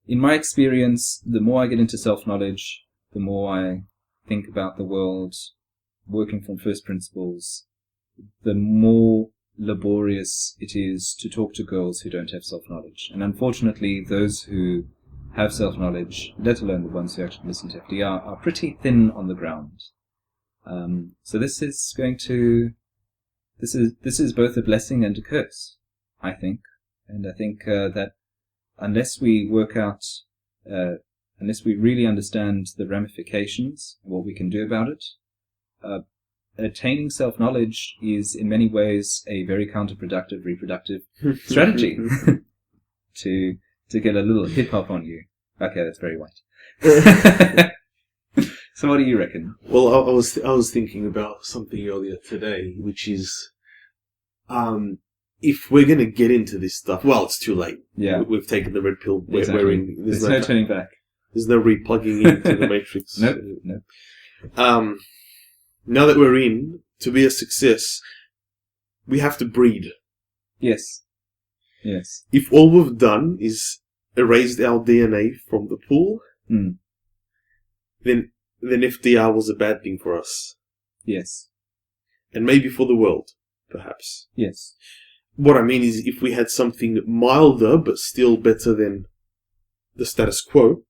in my experience, the more I get into self-knowledge, the more I think about the world, working from first principles, the more laborious it is to talk to girls who don't have self-knowledge. And unfortunately, those who have self-knowledge, let alone the ones who actually listen to FDR, are pretty thin on the ground. So this is both a blessing and a curse, I think. And I think that unless we really understand the ramifications, what we can do about it, attaining self-knowledge is in many ways a very counterproductive reproductive strategy to get a little hip-hop on you. Okay, that's very white. So what do you reckon? Well, I was thinking about something earlier today, which is, if we're going to get into this stuff, well, it's too late. Yeah. We've taken the red pill. Exactly. There's no turning back. There's no replugging into the matrix. Nope. Now that we're in, to be a success, we have to breed. Yes. If all we've done is erased our DNA from the pool, then FDR was a bad thing for us. Yes. And maybe for the world, perhaps. Yes. What I mean is, if we had something milder but still better than the status quo,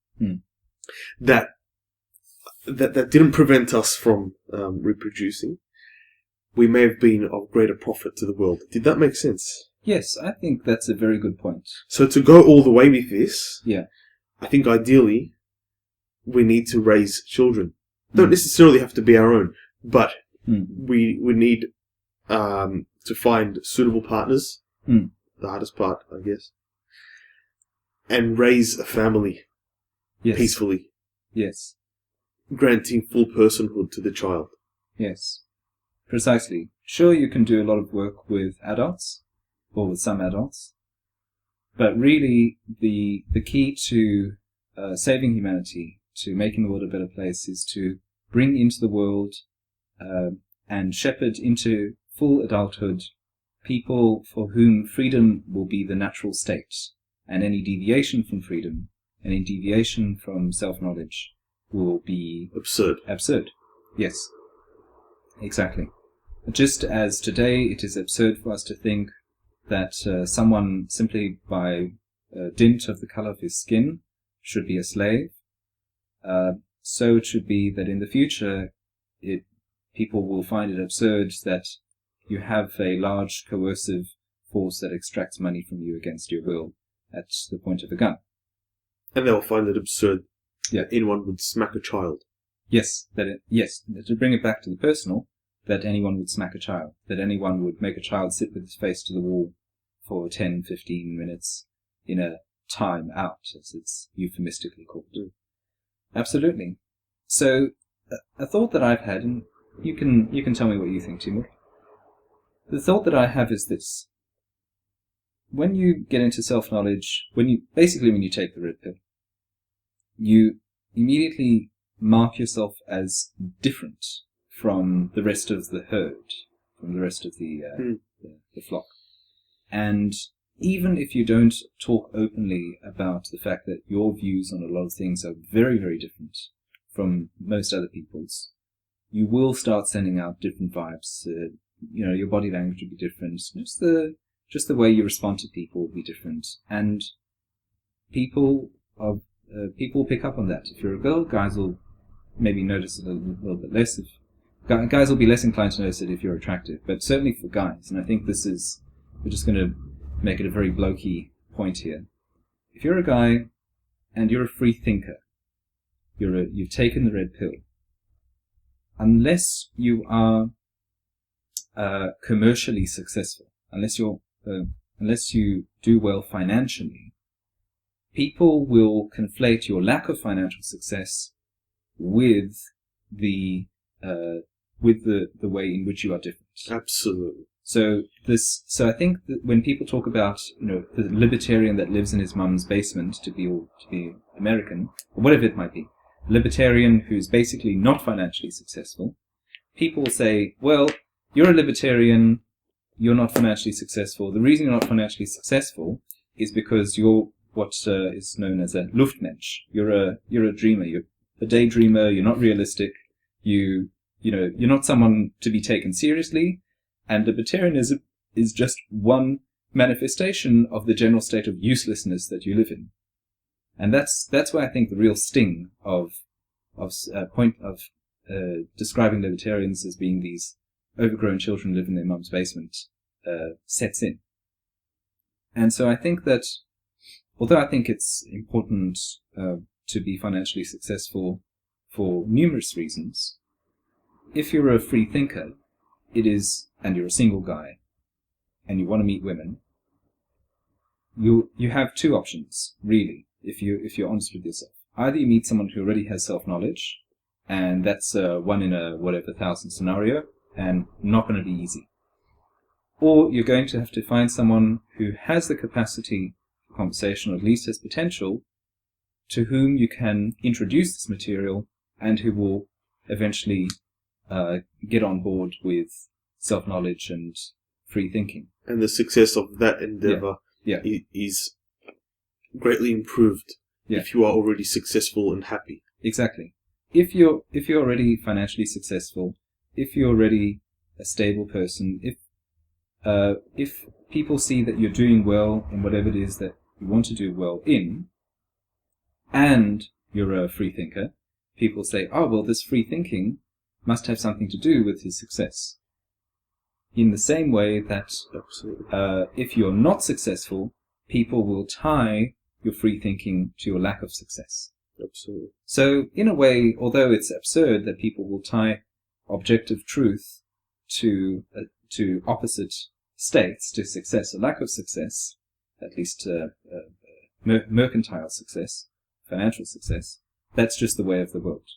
that didn't prevent us from reproducing, we may have been of greater profit to the world. Did that make sense? Yes, I think that's a very good point. So to go all the way with this, yeah, I think ideally we need to raise children. Don't necessarily have to be our own, but we need to find suitable partners. The hardest part, I guess. And raise a family peacefully. Yes. Granting full personhood to the child. Yes. Precisely. Sure, you can do a lot of work with adults, or with some adults, but really the key to saving humanity, to making the world a better place, is to bring into the world and shepherd into full adulthood people for whom freedom will be the natural state, and any deviation from freedom, any deviation from self-knowledge will be absurd. Yes, exactly. Just as today it is absurd for us to think that someone simply by dint of the color of his skin should be a slave, so it should be that in the future people will find it absurd that you have a large coercive force that extracts money from you against your will at the point of a gun. And they'll find it absurd that anyone would smack a child. Yes, to bring it back to the personal, that anyone would smack a child, that anyone would make a child sit with his face to the wall for 10, 15 minutes in a time out, as it's euphemistically called. Absolutely. So, a thought that I've had, and you can tell me what you think, Timur. The thought that I have is this. When you get into self-knowledge, when you take the red pill, you immediately mark yourself as different from the rest of the herd, from the rest of the flock. And even if you don't talk openly about the fact that your views on a lot of things are very, very different from most other people's, you will start sending out different vibes. Your body language will be different. Just the way you respond to people will be different. And people pick up on that. If you're a girl, guys will maybe notice it a little bit less. Guys will be less inclined to notice it if you're attractive, but certainly for guys. And I think we're just going to make it a very blokey point here. If you're a guy and you're a free thinker, you've taken the red pill, unless you are commercially successful, unless you do well financially, people will conflate your lack of financial success with the way in which you are different. Absolutely. So I think that when people talk about the libertarian that lives in his mum's basement, to be American, or whatever it might be, a libertarian who's basically not financially successful, people will say, well, you're a libertarian, you're not financially successful. The reason you're not financially successful is because you're what is known as a Luftmensch. You're a dreamer. You're a daydreamer. You're not realistic. You're not someone to be taken seriously. And libertarianism is just one manifestation of the general state of uselessness that you live in. And that's why I think the real sting of describing libertarians as being these overgrown children who live in their mum's basement sets in. And so I think that, although I think it's important to be financially successful for numerous reasons, if you're a free thinker, and you're a single guy, and you want to meet women, you have two options, really, if you're honest with yourself. Either you meet someone who already has self-knowledge, and that's a 1 in a 1,000 scenario, and not going to be easy. Or you're going to have to find someone who has the capacity for conversation, or at least has potential, to whom you can introduce this material, and who will eventually get on board with self-knowledge and free thinking. And the success of that endeavor is greatly improved if you are already successful and happy. Exactly. If you're already financially successful, if you're already a stable person, if people see that you're doing well in whatever it is that you want to do well in, and you're a free thinker, people say, oh, well, this free thinking must have something to do with his success. In the same way that if you're not successful, people will tie your free thinking to your lack of success. Absolutely. So, in a way, although it's absurd that people will tie objective truth to opposite states, to success or lack of success, at least mercantile success, financial success, that's just the way of the world.